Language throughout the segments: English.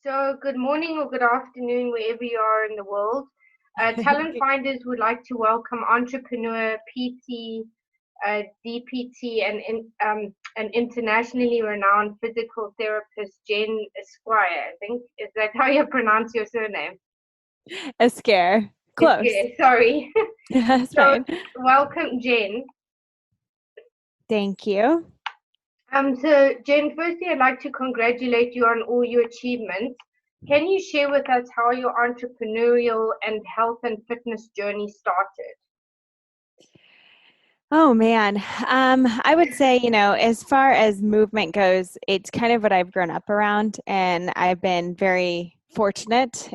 So, good morning or good afternoon, wherever you are in the world. Talent Finders would like to welcome entrepreneur, PT, DPT, and internationally renowned physical therapist, Jen Esquire. I think, is that how you pronounce your surname? A scare. Close. Okay, sorry. That's So, fine. welcome, Jen. Thank you. So Jen, firstly, I'd like to congratulate you on all your achievements. Can you share with us how your entrepreneurial and health and fitness journey started? Oh man. I would say, as far as movement goes, it's kind of what I've grown up around, and I've been very fortunate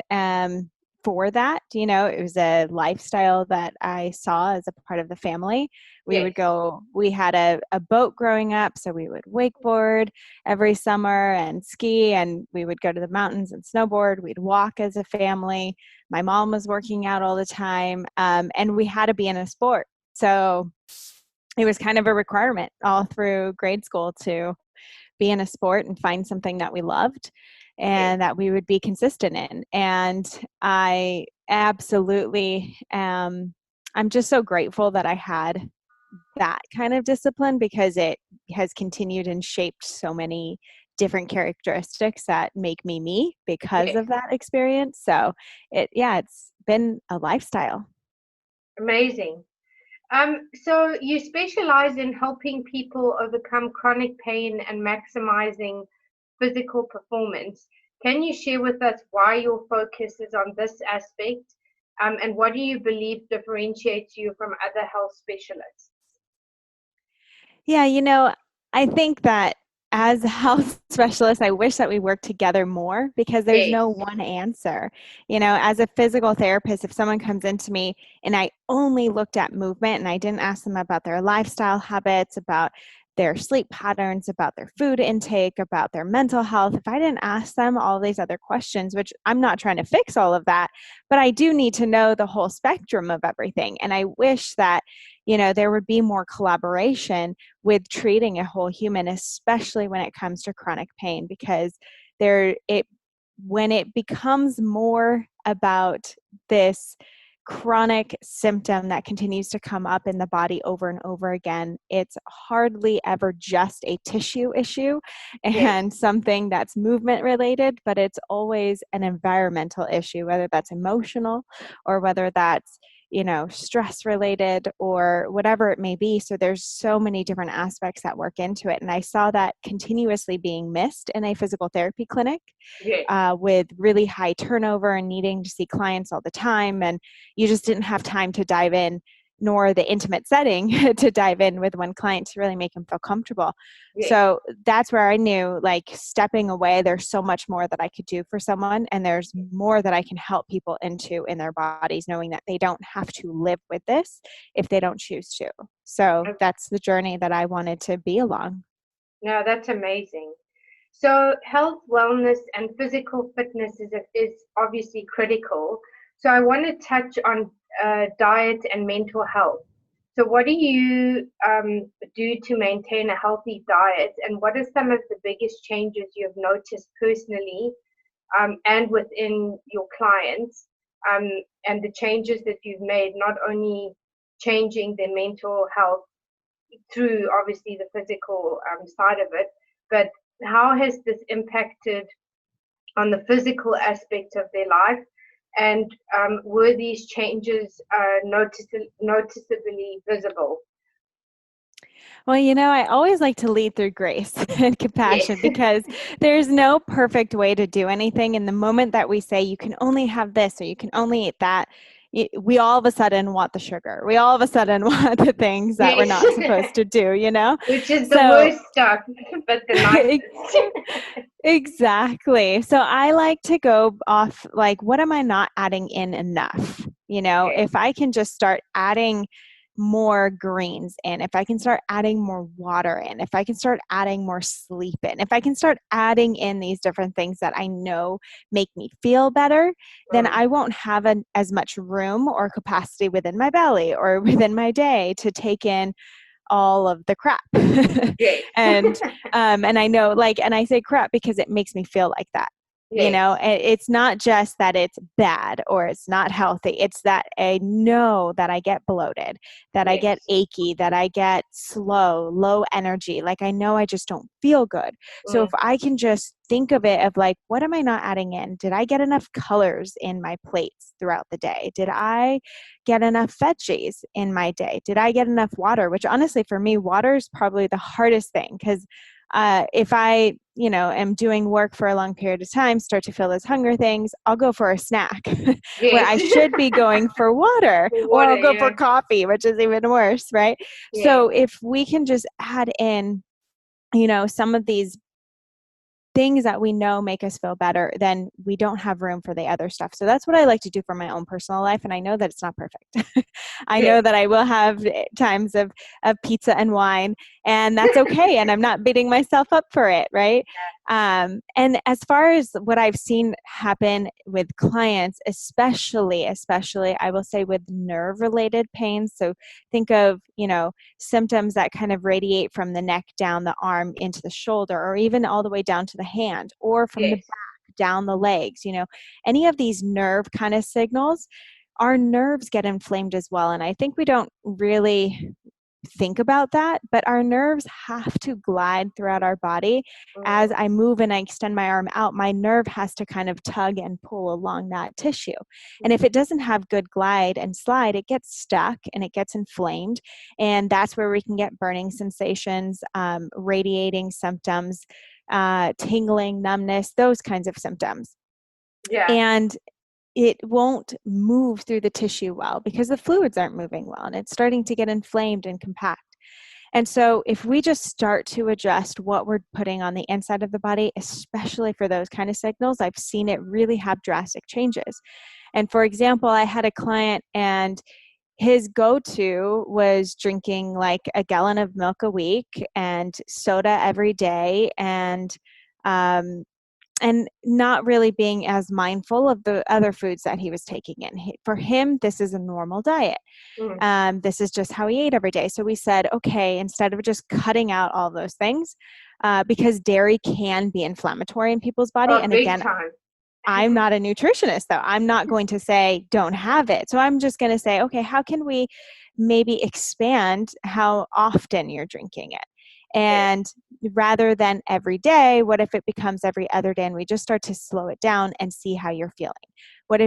for that. It was a lifestyle that I saw as a part of the family. Yes. We had a boat growing up, so we would wakeboard every summer and ski, and we would go to the mountains and snowboard. We'd walk as a family. My mom was working out all the time, and we had to be in a sport. So it was kind of a requirement all through grade school to be in a sport and find something that we loved and that we would be consistent in. And I absolutely I'm just so grateful that I had that kind of discipline, because it has continued and shaped so many different characteristics that make me because of that experience. So it's been a lifestyle. Amazing. So you specialize in helping people overcome chronic pain and maximizing physical performance. Can you share with us why your focus is on this aspect, and what do you believe differentiates you from other health specialists? Yeah, I think that as a health specialist, I wish that we worked together more, because there's Yes. no one answer. As a physical therapist, if someone comes into me and I only looked at movement and I didn't ask them about their lifestyle habits, about their sleep patterns, about their food intake, about their mental health, if I didn't ask them all these other questions, which I'm not trying to fix all of that, but I do need to know the whole spectrum of everything. And I wish that, there would be more collaboration with treating a whole human, especially when it comes to chronic pain, because when it becomes more about this chronic symptom that continues to come up in the body over and over again, it's hardly ever just a tissue issue and something that's movement related, but it's always an environmental issue, whether that's emotional or whether that's stress related or whatever it may be. So there's so many different aspects that work into it. And I saw that continuously being missed in a physical therapy clinic, with really high turnover and needing to see clients all the time. And you just didn't have time to dive in, nor the intimate setting to dive in with one client to really make them feel comfortable. So that's where I knew, like, stepping away, there's so much more that I could do for someone, and there's more that I can help people into in their bodies, knowing that they don't have to live with this if they don't choose to. So that's the journey that I wanted to be along. No, that's amazing. So health, wellness, and physical fitness is obviously critical. So I want to touch on diet and mental health. So what do you do to maintain a healthy diet, and what are some of the biggest changes you've noticed personally and within your clients, and the changes that you've made, not only changing their mental health through obviously the physical side of it, but how has this impacted on the physical aspect of their life? And were these changes noticeably visible? Well, I always like to lead through grace and compassion, because there's no perfect way to do anything. And the moment that we say you can only have this or you can only eat that, we all of a sudden want the sugar. We all of a sudden want the things that we're not supposed to do, Which is the worst stuff, but the nicest. Exactly. So I like to go off, like, what am I not adding in enough? If I can just start adding more greens in, if I can start adding more water in, if I can start adding more sleep in, if I can start adding in these different things that I know make me feel better, then I won't have as much room or capacity within my belly or within my day to take in all of the crap. And I know, like, and I say crap because it makes me feel like that. Yes. It's not just that it's bad or it's not healthy. It's that I know that I get bloated, that I get Yes. achy, that I get low energy. Like I know I just don't feel good. So if Mm. I can just think of it of like, what am I not adding in? Did I get enough colors in my plates throughout the day? Did I get enough veggies in my day? Did I get enough water? Which honestly, for me, water is probably the hardest thing because if I, am doing work for a long period of time, start to feel those hunger things, I'll go for a snack where Yes. I should be going for water, or Water, I'll go for yeah. coffee, which is even worse, right? Yes. So if we can just add in, some of these things that we know make us feel better, then we don't have room for the other stuff. So that's what I like to do for my own personal life. And I know that it's not perfect. I know Yes. that I will have times of pizza and wine, and that's okay. And I'm not beating myself up for it, right? And as far as what I've seen happen with clients, especially, I will say with nerve related pains. So think of, symptoms that kind of radiate from the neck down the arm into the shoulder, or even all the way down to the hand, or from the Yes. back down the legs, any of these nerve kind of signals, our nerves get inflamed as well. And I think we don't really think about that, but our nerves have to glide throughout our body. As Mm. I move and I extend my arm out, my nerve has to kind of tug and pull along that tissue. And if it doesn't have good glide and slide, it gets stuck and it gets inflamed. And that's where we can get burning sensations, radiating symptoms, tingling, numbness, those kinds of symptoms. Yeah. And it won't move through the tissue well because the fluids aren't moving well and it's starting to get inflamed and compact. And so if we just start to adjust what we're putting on the inside of the body, especially for those kind of signals, I've seen it really have drastic changes. And for example, I had a client and his go-to was drinking like a gallon of milk a week and soda every day, um, and not really being as mindful of the other foods that he was taking in. For him, this is a normal diet. Mm. This is just how he ate every day. So we said, okay, instead of just cutting out all those things, because dairy can be inflammatory in people's body. Oh, And big again, time. I'm not a nutritionist, though. I'm not going to say don't have it. So I'm just going to say, okay, how can we maybe expand how often you're drinking it? Yes. And rather than every day, what if it becomes every other day and we just start to slow it down and see how you're feeling? What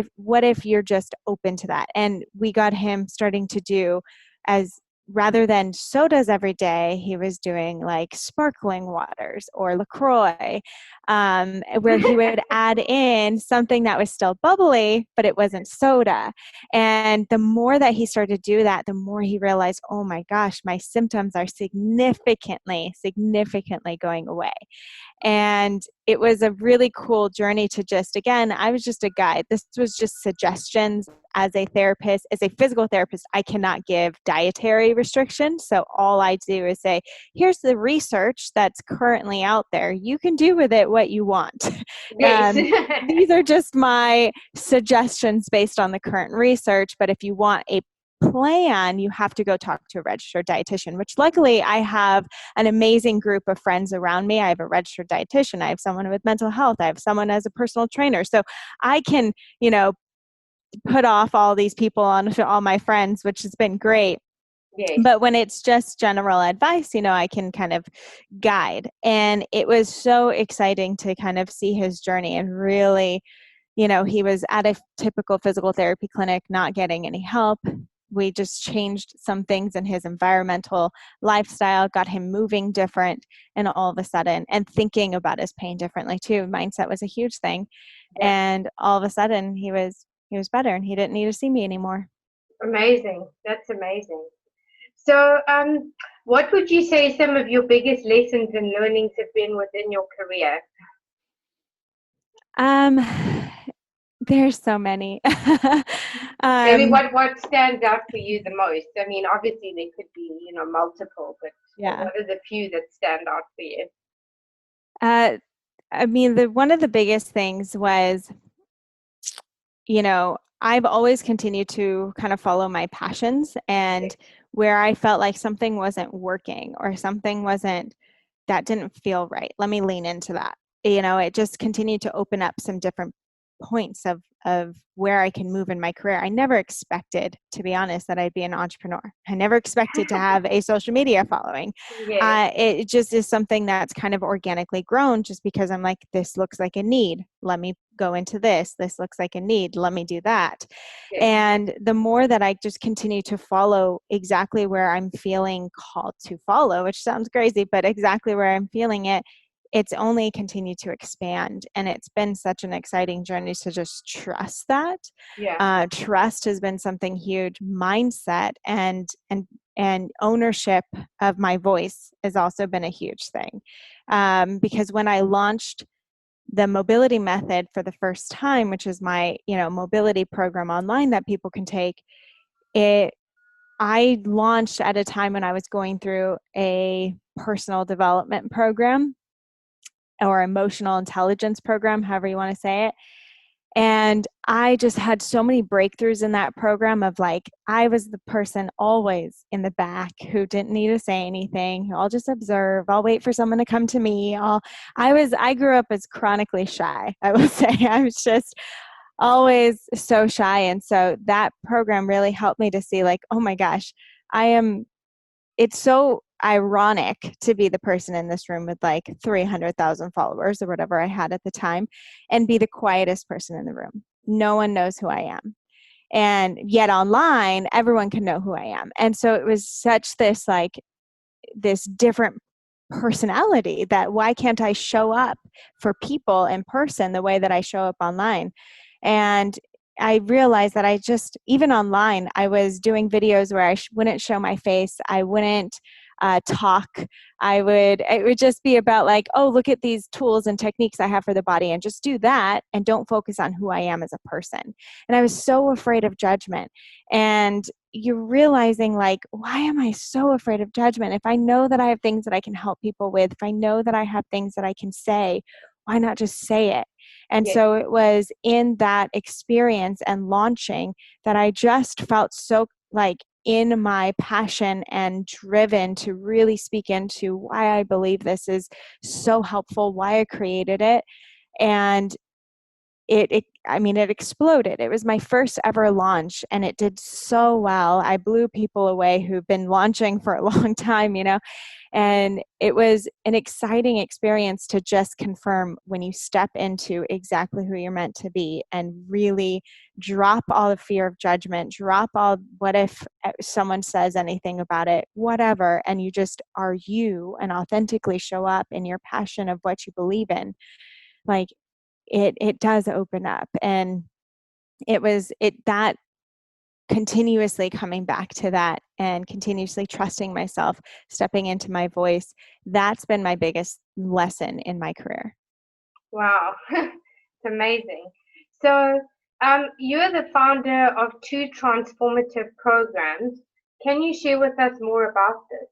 if you're just open to that? And we got him starting to do, as rather than sodas every day, he was doing like sparkling waters or LaCroix, where he would add in something that was still bubbly, but it wasn't soda. And the more that he started to do that, the more he realized, oh my gosh, my symptoms are significantly going away. And it was a really cool journey to just, again, I was just a guide. This was just suggestions. As a therapist, as a physical therapist, I cannot give dietary restrictions. So all I do is say, here's the research that's currently out there. You can do with it what you want. Yes. These are just my suggestions based on the current research. But if you want a plan, you have to go talk to a registered dietitian, which luckily I have an amazing group of friends around me. I have a registered dietitian. I have someone with mental health. I have someone as a personal trainer. So I can, put off all these people onto all my friends, which has been great. Yes. But when it's just general advice, I can kind of guide. And it was so exciting to kind of see his journey and really, he was at a typical physical therapy clinic, not getting any help. We just changed some things in his environmental lifestyle, got him moving different, and all of a sudden, and thinking about his pain differently too. Mindset was a huge thing. Yeah. And all of a sudden he was better and he didn't need to see me anymore. Amazing. That's amazing. So, what would you say some of your biggest lessons and learnings have been within your career? Um, there's so many. Maybe um, what stands out for you the most? I mean, obviously there could be, multiple, but yeah. what are the few that stand out for you? Uh, I mean, one of the biggest things was, I've always continued to kind of follow my passions, and Yes. where I felt like something wasn't working or something that didn't feel right. Let me lean into that. it just continued to open up some different points of where I can move in my career. I never expected, to be honest, that I'd be an entrepreneur. I never expected to have a social media following. Yes, It just is something that's kind of organically grown just because I'm like, this looks like a need. Let me go into this. This looks like a need. Let me do that. yes, And the more that I just continue to follow exactly where I'm feeling called to follow, which sounds crazy, but exactly where I'm feeling it, it's only continued to expand. And it's been such an exciting journey to just trust that. yeah, Trust has been something huge. Mindset and ownership of my voice has also been a huge thing. Because when I launched the mobility method for the first time, which is my, mobility program online that people can take, I launched at a time when I was going through a personal development program or emotional intelligence program, however you want to say it. And I just had so many breakthroughs in that program of like, I was the person always in the back who didn't need to say anything. I'll just observe. I'll wait for someone to come to me. I grew up as chronically shy. I will say I was just always so shy. And so that program really helped me to see like, oh my gosh, it's so ironic to be the person in this room with like 300,000 followers or whatever I had at the time and be the quietest person in the room. No one knows who I am. And yet online, everyone can know who I am. And so it was such this different personality that why can't I show up for people in person the way that I show up online? And I realized that even online, I was doing videos where I wouldn't show my face. I wouldn't talk. It would just be about like, oh, look at these tools and techniques I have for the body and just do that and don't focus on who I am as a person. And I was so afraid of judgment. And you're realizing like, why am I so afraid of judgment? If I know that I have things that I can help people with, if I know that I have things that I can say, why not just say it? And yes, so it was in that experience and launching that I just felt so like in my passion and driven to really speak into why I believe this is so helpful, why I created it. And it exploded. It was my first ever launch and it did so well. I blew people away who've been launching for a long time, and it was an exciting experience to just confirm when you step into exactly who you're meant to be and really drop all the fear of judgment, drop all what if someone says anything about it, whatever, and you just are you and authentically show up in your passion of what you believe in. Like it does open up. And it was that continuously coming back to that and continuously trusting myself, stepping into my voice. That's been my biggest lesson in my career. wow, it's amazing. So, you're the founder of two transformative programs. Can you share with us more about this?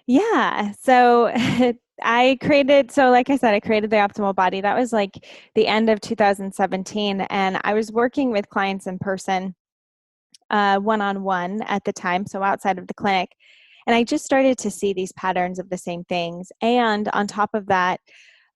Yeah. So like I said, I created the optimal body. That was like the end of 2017. And I was working with clients in person, one-on-one at the time. So outside of the clinic. And I just started to see these patterns of the same things. And on top of that,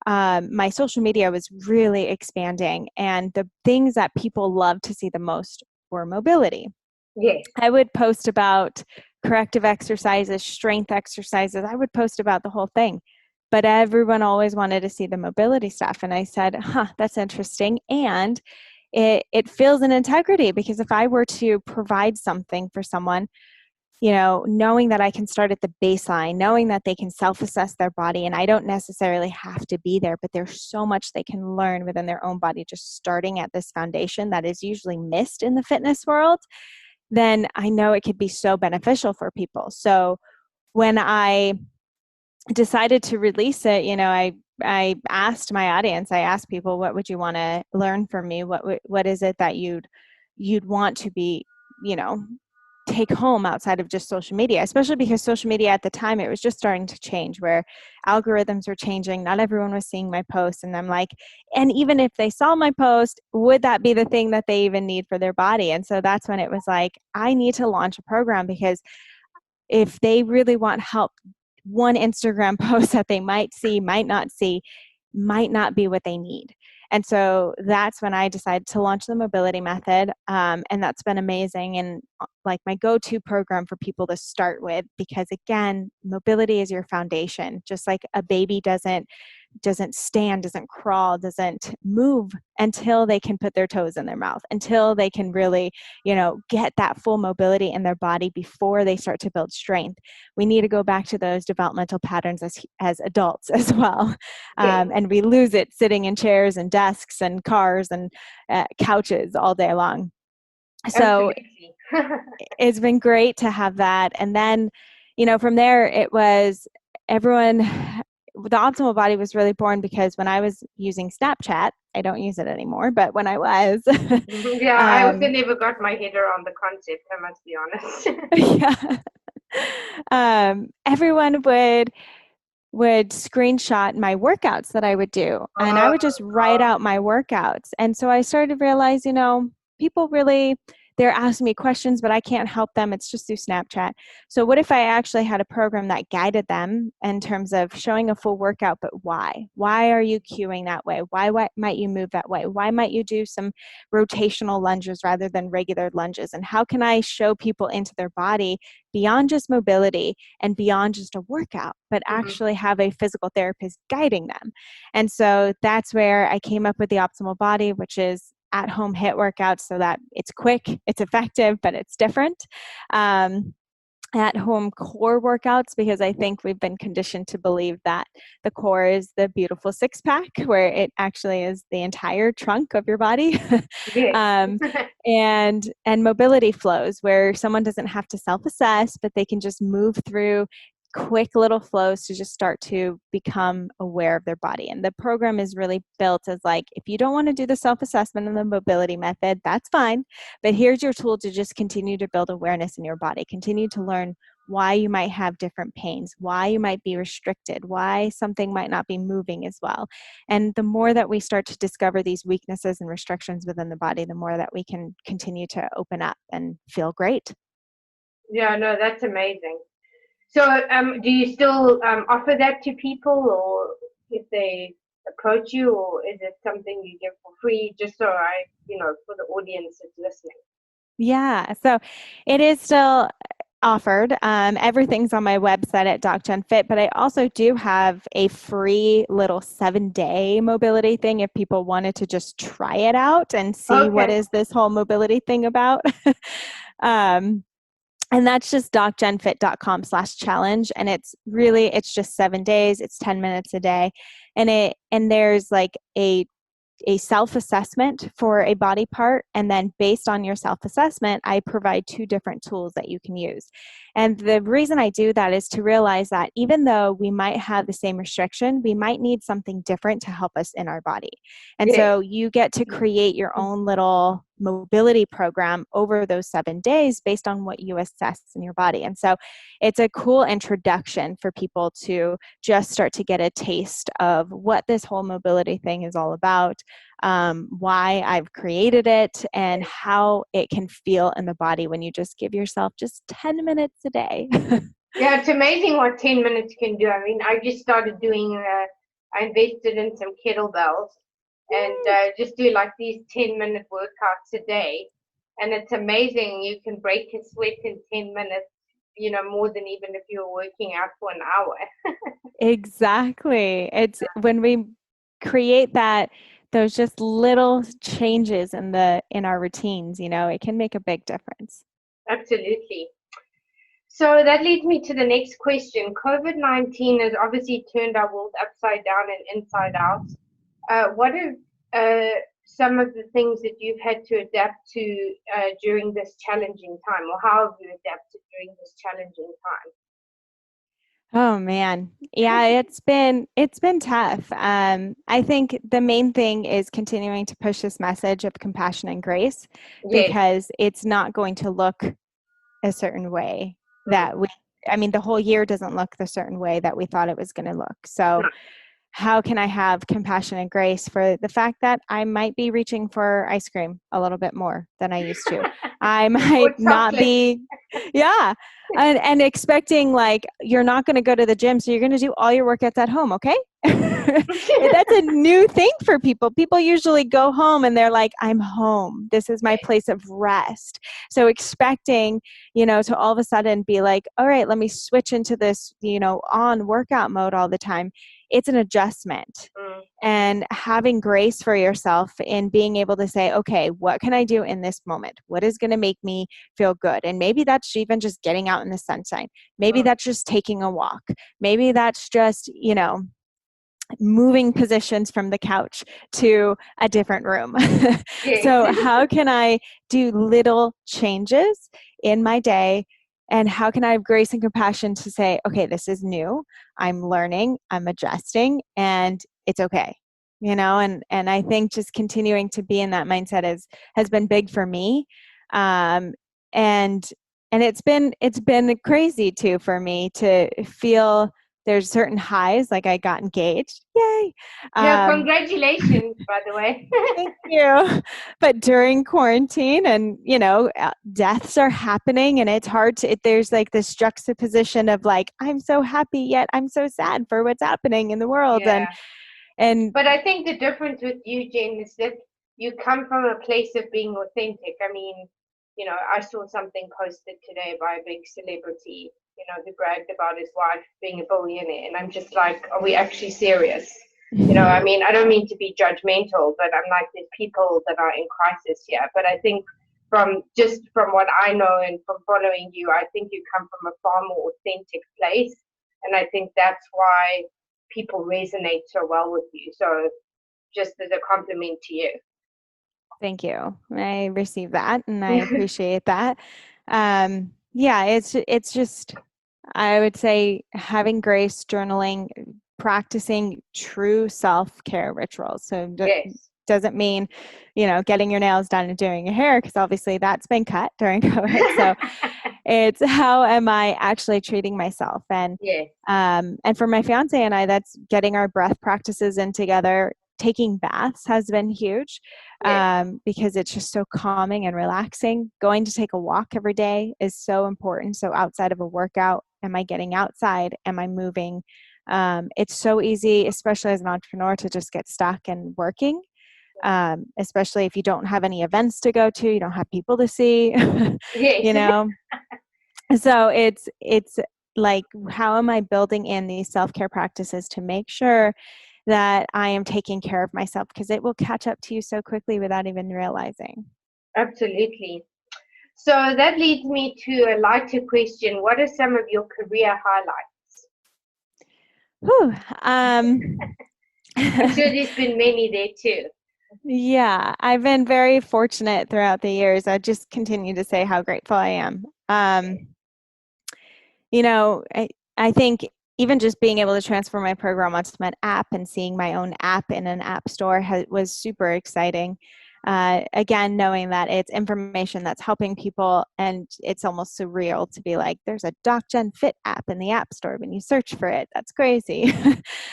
my social media was really expanding. And the things that people love to see the most were mobility. Yes, I would post about corrective exercises, strength exercises. I would post about the whole thing. But everyone always wanted to see the mobility stuff. And I said, that's interesting. And it feels an integrity because if I were to provide something for someone, knowing that I can start at the baseline, knowing that they can self-assess their body, and I don't necessarily have to be there, but there's so much they can learn within their own body just starting at this foundation that is usually missed in the fitness world, then I know it could be so beneficial for people. So when I decided to release it, I asked my audience, I asked people, what would you want to learn from me? What is it that you'd want to be, take home outside of just social media, especially because social media at the time, it was just starting to change where algorithms were changing. Not everyone was seeing my posts. And I'm like, and even if they saw my post, would that be the thing that they even need for their body? And so that's when it was like, I need to launch a program because if they really want help, one Instagram post that they might see, might not see, might not be what they need. And so that's when I decided to launch the mobility method. And that's been amazing. And like my go-to program for people to start with, because again, mobility is your foundation. Just like a baby doesn't stand, doesn't crawl, doesn't move until they can put their toes in their mouth, until they can really, get that full mobility in their body before they start to build strength. We need to go back to those developmental patterns as adults as well. Yes. And we lose it sitting in chairs and desks and cars and couches all day long. So Absolutely. it's been great to have that. And then, from there, it was everyone, the optimal body was really born because when I was using Snapchat, I don't use it anymore, but when I was, Yeah, I also never got my head around the concept, I must be honest. yeah, everyone would screenshot my workouts that I would do, and I would just write out my workouts. And so I started to realize, people really, they're asking me questions, but I can't help them. It's just through Snapchat. So what if I actually had a program that guided them in terms of showing a full workout, but why? Why are you cueing that way? Why might you move that way? Why might you do some rotational lunges rather than regular lunges? And how can I show people into their body beyond just mobility and beyond just a workout, but actually have a physical therapist guiding them? And so that's where I came up with the optimal body, which is at-home HIIT workouts, so that it's quick, it's effective, but it's different. At-home core workouts, because I think we've been conditioned to believe that the core is the beautiful six-pack, where it actually is the entire trunk of your body. Yes. And mobility flows, where someone doesn't have to self-assess, but they can just move through quick little flows to just start to become aware of their body. And the program is really built as like, if you don't want to do the self-assessment and the mobility method, that's fine. But here's your tool to just continue to build awareness in your body, continue to learn why you might have different pains, why you might be restricted, why something might not be moving as well. And the more that we start to discover these weaknesses and restrictions within the body, the more that we can continue to open up and feel great. Yeah, no, that's amazing. So, do you still offer that to people, or if they approach you, or is it something you give for free, just so for the audience that's listening? Yeah, so it is still offered. Everything's on my website at DocGenFit, but I also do have a free little 7-day mobility thing if people wanted to just try it out and see what is this whole mobility thing about. And that's just docgenfit.com/challenge. And it's just 7 days. It's 10 minutes a day. And there's like a self-assessment for a body part. And then based on your self-assessment, I provide 2 different tools that you can use. And the reason I do that is to realize that even though we might have the same restriction, we might need something different to help us in our body. And so you get to create your own little mobility program over those 7 days based on what you assess in your body. And so it's a cool introduction for people to just start to get a taste of what this whole mobility thing is all about, why I've created it, and how it can feel in the body when you just give yourself just 10 minutes a day. Yeah, it's amazing what 10 minutes can do. I mean, I just started doing, I invested in some kettlebells and just do like these 10-minute workouts a day. And it's amazing. You can break a sweat in 10 minutes, more than even if you're working out for an hour. Exactly. It's when we create those just little changes in our routines, it can make a big difference. Absolutely. So that leads me to the next question. COVID-19 has obviously turned our world upside down and inside out. What are some of the things that you've had to adapt to during this challenging time, or how have you adapted during this challenging time? Oh man. Yeah, it's been tough. I think the main thing is continuing to push this message of compassion and grace, because it's not going to look a certain way that the whole year doesn't look the certain way that we thought it was going to look. So how can I have compassion and grace for the fact that I might be reaching for ice cream a little bit more than I used to? I Or might not chocolate. be, yeah. And expecting like, you're not going to go to the gym, so you're going to do all your workouts at home, okay? That's a new thing for people. People usually go home and they're like, I'm home. This is my place of rest. So expecting, to all of a sudden be like, all right, let me switch into this, on workout mode all the time. It's an adjustment. And having grace for yourself in being able to say, okay, what can I do in this moment? What is going to make me feel good? And maybe that's even just getting out in the sunshine. Maybe that's just taking a walk. Maybe that's just, moving positions from the couch to a different room. So how can I do little changes in my day? And how can I have grace and compassion to say, okay, this is new. I'm learning, I'm adjusting, and it's okay. And I think just continuing to be in that mindset has been big for me. And it's been crazy too for me to feel there's certain highs, like I got engaged. Yay. Yeah, congratulations, by the way. Thank you. But during quarantine and, deaths are happening and it's hard there's like this juxtaposition of like, I'm so happy, yet I'm so sad for what's happening in the world. Yeah. And But I think the difference with you, Jen, is that you come from a place of being authentic. I mean, I saw something posted today by a big celebrity, who bragged about his wife being a billionaire. And I'm just like, are we actually serious? I mean, I don't mean to be judgmental, but I'm like, there's people that are in crisis here. But I think from what I know and from following you, I think you come from a far more authentic place. And I think that's why people resonate so well with you. So just as a compliment to you. Thank you. I received that and I appreciate that. Yeah, it's just, I would say having grace, journaling, practicing true self-care rituals. So Yes. doesn't mean, getting your nails done and doing your hair, because obviously that's been cut during COVID. So it's how am I actually treating myself? And yes. And for my fiance and I, that's getting our breath practices in together. Taking baths has been huge because it's just so calming and relaxing. Going to take a walk every day is so important. So outside of a workout, am I getting outside? Am I moving? It's so easy, especially as an entrepreneur, to just get stuck and working, especially if you don't have any events to go to, you don't have people to see, Yes. So it's like, how am I building in these self-care practices to make sure that I am taking care of myself? Because it will catch up to you so quickly without even realizing. Absolutely. So that leads me to a lighter question. What are some of your career highlights? Whew, I'm sure there's been many there too. Yeah, I've been very fortunate throughout the years. I just continue to say how grateful I am. I think even just being able to transfer my program onto an app and seeing my own app in an app store was super exciting. Again, knowing that it's information that's helping people, and it's almost surreal to be like, there's a DocGen Fit app in the app store when you search for it. That's crazy.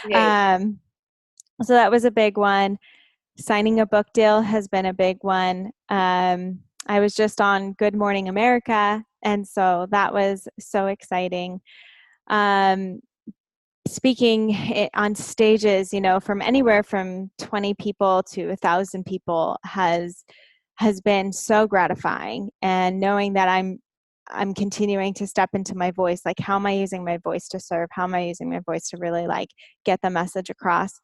Yes. So that was a big one. Signing a book deal has been a big one. I was just on Good Morning America, and so that was so exciting. Speaking on stages, from anywhere from 20 people to 1,000 people has been so gratifying. And knowing that I'm continuing to step into my voice, like, how am I using my voice to serve? How am I using my voice to really like get the message across,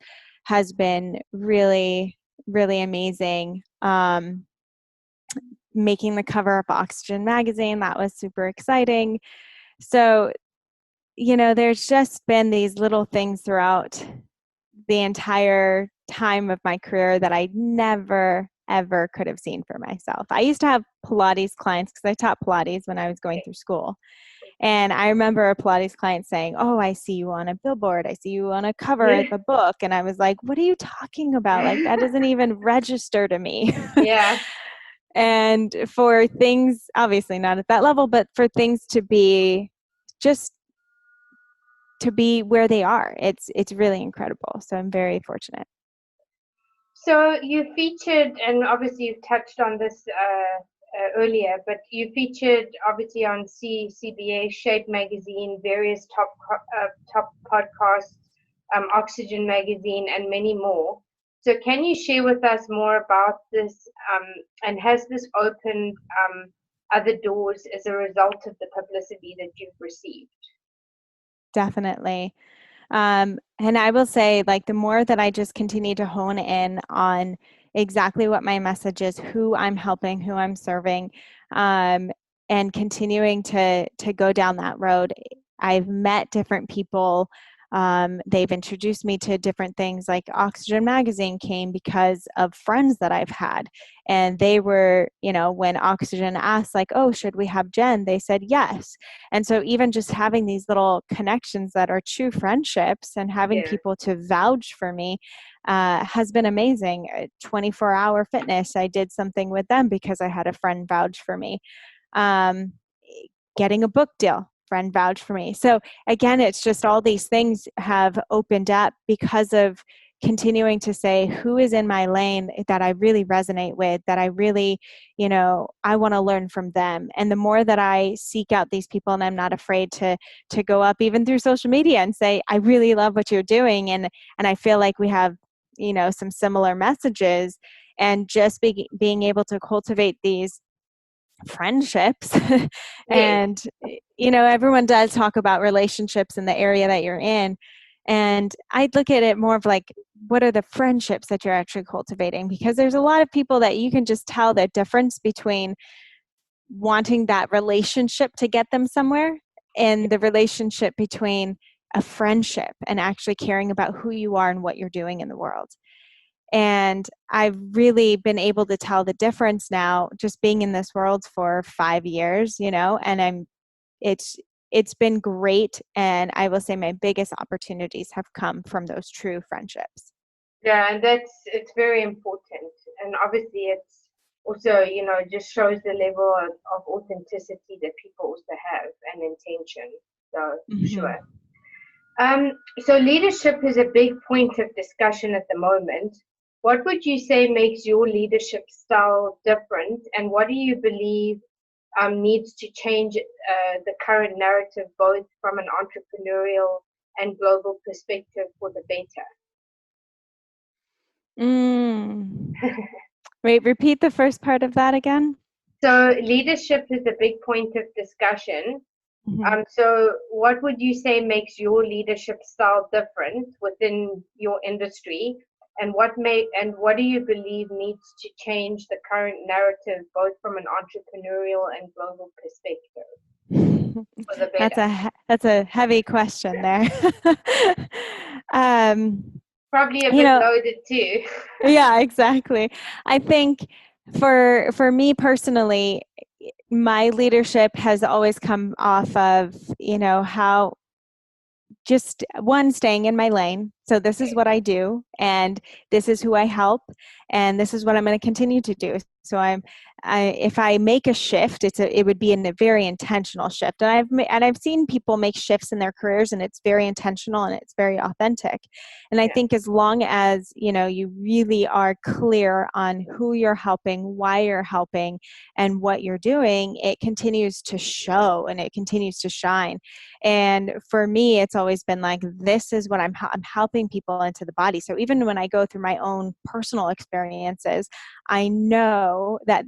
has been really, really amazing. Making the cover of Oxygen magazine, that was super exciting. So there's just been these little things throughout the entire time of my career that I never, ever could have seen for myself. I used to have Pilates clients because I taught Pilates when I was going through school. And I remember a Pilates client saying, "Oh, I see you on a billboard. I see you on a cover of the book." And I was like, "What are you talking about? Like, that doesn't even register to me." Yeah. And for things, obviously not at that level, but for things to be just to be where they are, it's really incredible. So I'm very fortunate. So you featured, and obviously you've touched on this earlier, but you featured obviously on CBA, Shape Magazine, various top podcasts, Oxygen Magazine, and many more. So, can you share with us more about this? And has this opened other doors as a result of the publicity that you've received? Definitely. And I will say, like, the more that I just continue to hone in on exactly what my message is, who I'm helping, who I'm serving, and continuing to go down that road, I've met different people. They've introduced me to different things, like Oxygen Magazine came because of friends that I've had. And they were, when Oxygen asked, like, oh, should we have Jen? They said yes. And so even just having these little connections that are true friendships and having Yeah. people to vouch for me has been amazing. 24-hour Fitness, I did something with them because I had a friend vouch for me. Getting a book deal, friend vouch for me. So again, it's just all these things have opened up because of continuing to say who is in my lane that I really resonate with, that I really, I want to learn from them. And the more that I seek out these people, and I'm not afraid to go up even through social media and say, I really love what you're doing. And I feel like we have, some similar messages, and just being able to cultivate these friendships. Yes. And everyone does talk about relationships in the area that you're in, and I'd look at it more of like, what are the friendships that you're actually cultivating? Because there's a lot of people that you can just tell the difference between wanting that relationship to get them somewhere and the relationship between a friendship and actually caring about who you are and what you're doing in the world. And I've really been able to tell the difference now, just being in this world for 5 years, and it's been great. And I will say my biggest opportunities have come from those true friendships. Yeah, and it's very important. And obviously it's also, just shows the level of authenticity that people also have and intention. So Mm-hmm. sure. So leadership is a big point of discussion at the moment. What would you say makes your leadership style different, and what do you believe needs to change the current narrative, both from an entrepreneurial and global perspective, for the better? Wait, repeat the first part of that again. So leadership is a big point of discussion. Mm-hmm. So what would you say makes your leadership style different within your industry? And what do you believe needs to change the current narrative, both from an entrepreneurial and global perspective, for the better? That's a heavy question there. um, Probably a you bit know, loaded too. yeah, exactly. I think for me personally, my leadership has always come off of, how just one, staying in my lane. So this is what I do, and this is who I help, and this is what I'm going to continue to do. So if I make a shift, it would be a very intentional shift. And I've seen people make shifts in their careers, and it's very intentional and it's very authentic. And I Yeah. think as long as you really are clear on who you're helping, why you're helping, and what you're doing, it continues to show and it continues to shine. And for me, it's always been like, this is what I'm helping people into the body. So even when I go through my own personal experiences, I know that,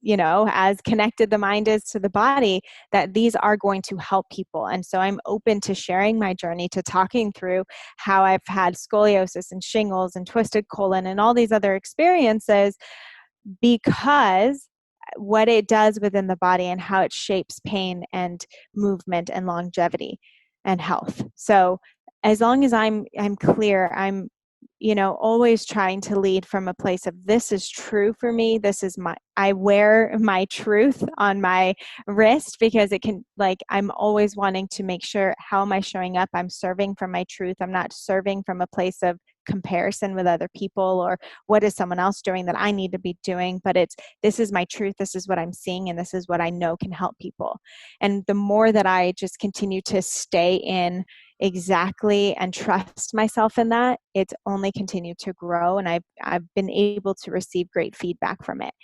as connected the mind is to the body, that these are going to help people. And so I'm open to sharing my journey, to talking through how I've had scoliosis and shingles and twisted colon and all these other experiences, because what it does within the body and how it shapes pain and movement and longevity and health. So as long as I'm clear, I'm always trying to lead from a place of, this is true for me. This is I wear my truth on my wrist, because it can, I'm always wanting to make sure, how am I showing up? I'm serving from my truth. I'm not serving from a place of comparison with other people, or what is someone else doing that I need to be doing, but this is my truth, this is what I'm seeing, and this is what I know can help people. And the more that I just continue to stay in exactly and trust myself in that, it's only continued to grow, and I've been able to receive great feedback from it.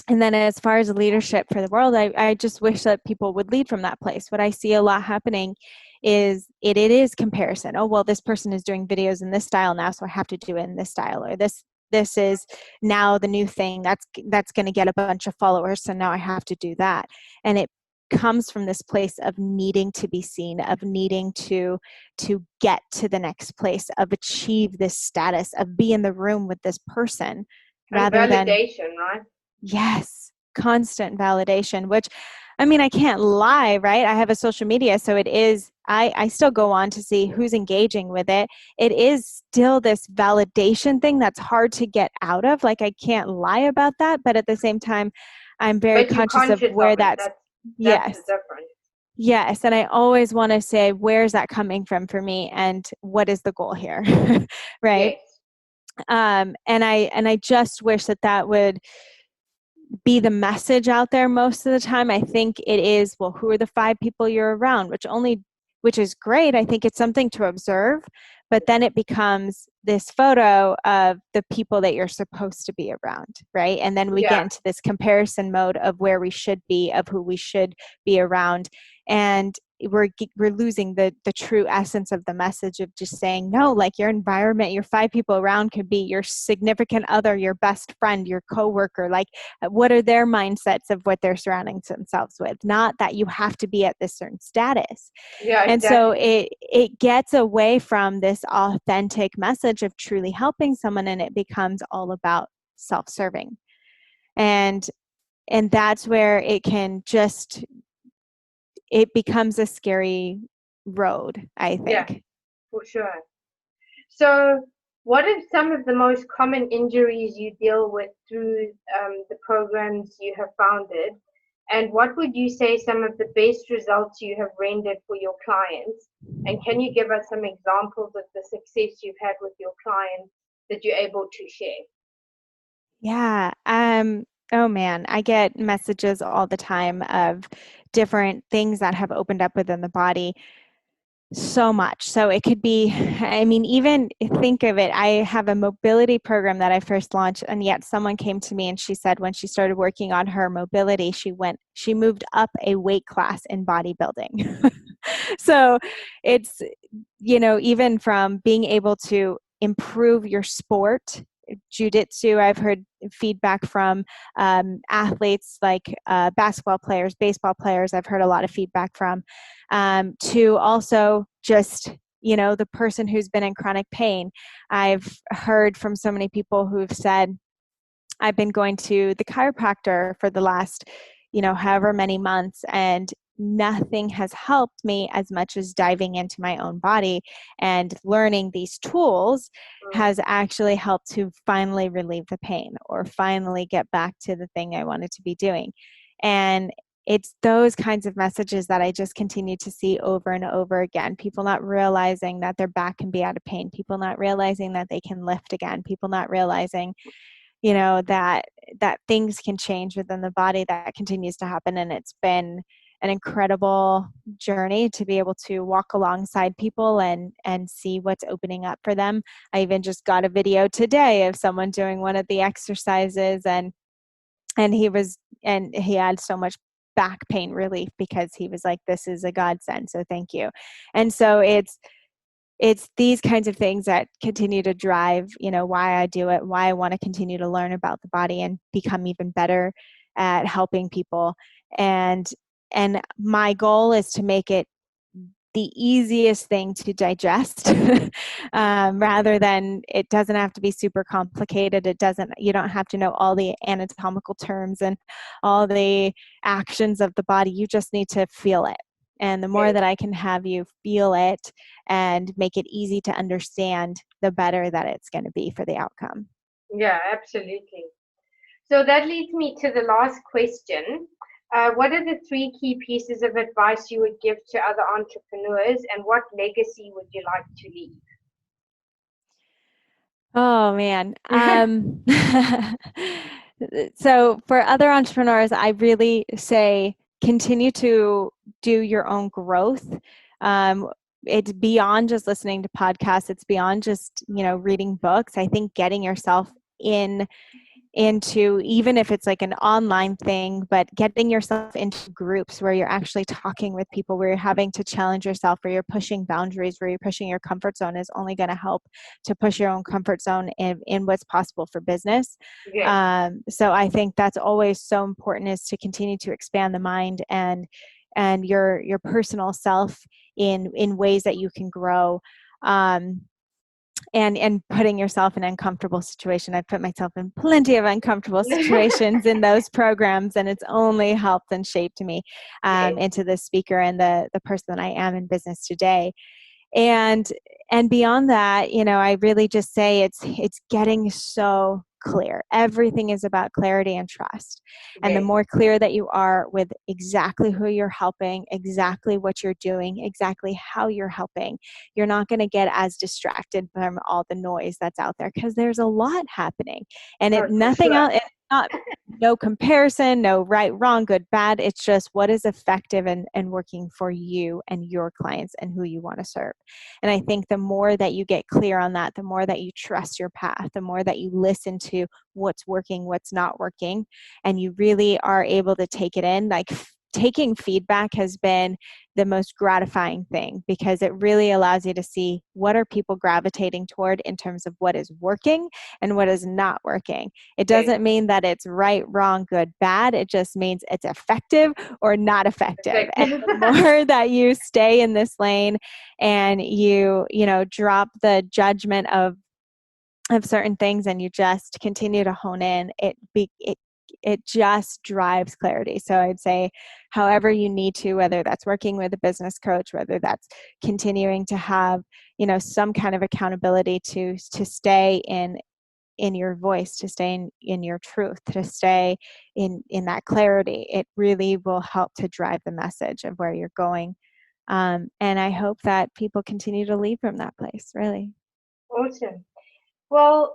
And then as far as leadership for the world, I just wish that people would lead from that place. What I see a lot happening is it is comparison. Oh, well, this person is doing videos in this style now, so I have to do it in this style. Or this is now the new thing that's going to get a bunch of followers, so now I have to do that. And it comes from this place of needing to be seen, of needing to get to the next place, of achieve this status, of be in the room with this person, And rather than validation, right? yes, constant validation, which I mean, I can't lie, right? I have a social media, so it is, I still go on to see who's engaging with it. It is still this validation thing that's hard to get out of. Like, I can't lie about that, but at the same time, I'm very But you're conscious of conscious where of it. that's, That's the yes, difference. yes. And I always want to say, where's that coming from for me? And what is the goal here? Right. Yes. And I just wish that would be the message out there most of the time. I think it is, well, who are the 5 people you're around, which is great. I think it's something to observe, but then it becomes this photo of the people that you're supposed to be around, right? And then we get into this comparison mode of where we should be, of who we should be around. And we're losing the true essence of the message of just saying, no, like your environment, your 5 people around could be your significant other, your best friend, your coworker. Like, what are their mindsets of what they're surrounding themselves with? Not that you have to be at this certain status. Yeah, And exactly. so it gets away from this authentic message of truly helping someone, and it becomes all about self-serving. And that's where it becomes a scary road, I Yeah, think. for sure. So, what are some of the most common injuries you deal with through the programs you have founded? And what would you say some of the best results you have rendered for your clients? And can you give us some examples of the success you've had with your clients that you're able to share? Yeah. Oh man, I get messages all the time of different things that have opened up within the body. So much. So it could be, I mean, even think of it. I have a mobility program that I first launched, and yet someone came to me and she said when she started working on her mobility, she moved up a weight class in bodybuilding. So it's, even from being able to improve your sport, jujitsu, I've heard feedback from athletes like basketball players, baseball players, I've heard a lot of feedback from, to also just, the person who's been in chronic pain. I've heard from so many people who've said, I've been going to the chiropractor for the last, however many months, and nothing has helped me as much as diving into my own body and learning these tools Mm. has actually helped to finally relieve the pain or finally get back to the thing I wanted to be doing. And it's those kinds of messages that I just continue to see over and over again. People not realizing that their back can be out of pain, people not realizing that they can lift again, people not realizing that things can change within the body. That continues to happen, and it's been an incredible journey to be able to walk alongside people and see what's opening up for them. I even just got a video today of someone doing one of the exercises, and he had so much back pain relief because he was like, this is a godsend, so thank you. And so it's these kinds of things that continue to drive, why I do it, why I want to continue to learn about the body and become even better at helping people. And my goal is to make it the easiest thing to digest, rather than, it doesn't have to be super complicated. You don't have to know all the anatomical terms and all the actions of the body. You just need to feel it. And the more Yes. that I can have you feel it and make it easy to understand, the better that it's going to be for the outcome. Yeah, absolutely. So that leads me to the last question. What are the 3 key pieces of advice you would give to other entrepreneurs, and what legacy would you like to leave? Oh man. So for other entrepreneurs, I really say continue to do your own growth. It's beyond just listening to podcasts. It's beyond just, reading books. I think getting yourself in into, even if it's like an online thing, but getting yourself into groups where you're actually talking with people, where you're having to challenge yourself, where you're pushing boundaries, where you're pushing your comfort zone, is only going to help to push your own comfort zone in what's possible for business. Yes. So I think that's always so important, is to continue to expand the mind and your personal self in ways that you can grow. And putting yourself in an uncomfortable situation. I've put myself in plenty of uncomfortable situations in those programs, and it's only helped and shaped me Yes. into the speaker and the person that I am in business today. And beyond that, I really just say it's getting so clear. Everything is about clarity and trust. And the Yes. more clear that you are with exactly who you're helping, exactly what you're doing, exactly how you're helping, you're not going to get as distracted from all the noise that's out there, because there's a lot happening. And Oh, for nothing sure. else, it's not, no comparison, no right, wrong, good, bad. It's just what is effective and working for you and your clients and who you want to serve. And I think the more that you get clear on that, the more that you trust your path, the more that you listen to what's working, what's not working, and you really are able to take it in. Like, taking feedback has been the most gratifying thing, because it really allows you to see what are people gravitating toward in terms of what is working and what is not working. It Yes. doesn't mean that it's right, wrong, good, bad. It just means it's effective or not effective. And Effective. the more that you stay in this lane and you drop the judgment of certain things, and you just continue to hone in, it just drives clarity. So I'd say, however you need to, whether that's working with a business coach, whether that's continuing to have some kind of accountability to stay in your voice, to stay in your truth, to stay in that clarity, it really will help to drive the message of where you're going. And I hope that people continue to lead from that place, really. Awesome. Well,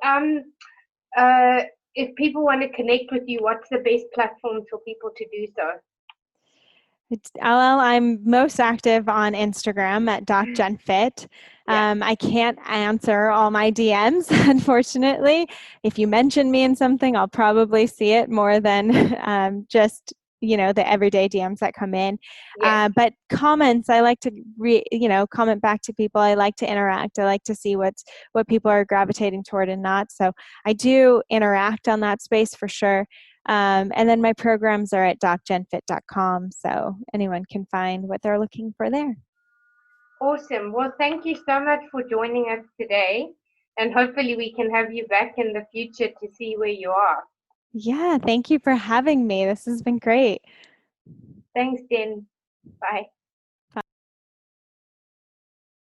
uh, if people want to connect with you, what's the best platform for people to do so? Well, I'm most active on Instagram at DocGenFit. Yeah. I can't answer all my DMs, unfortunately. If you mention me in something, I'll probably see it more than just the everyday DMs that come in. Yes. But comments, I like to comment back to people. I like to interact. I like to see what people are gravitating toward and not. So I do interact on that space for sure. And then my programs are at docgenfit.com, so anyone can find what they're looking for there. Awesome. Well, thank you so much for joining us today. And hopefully we can have you back in the future to see where you are. Yeah, thank you for having me. This has been great. Thanks, Jen. Bye.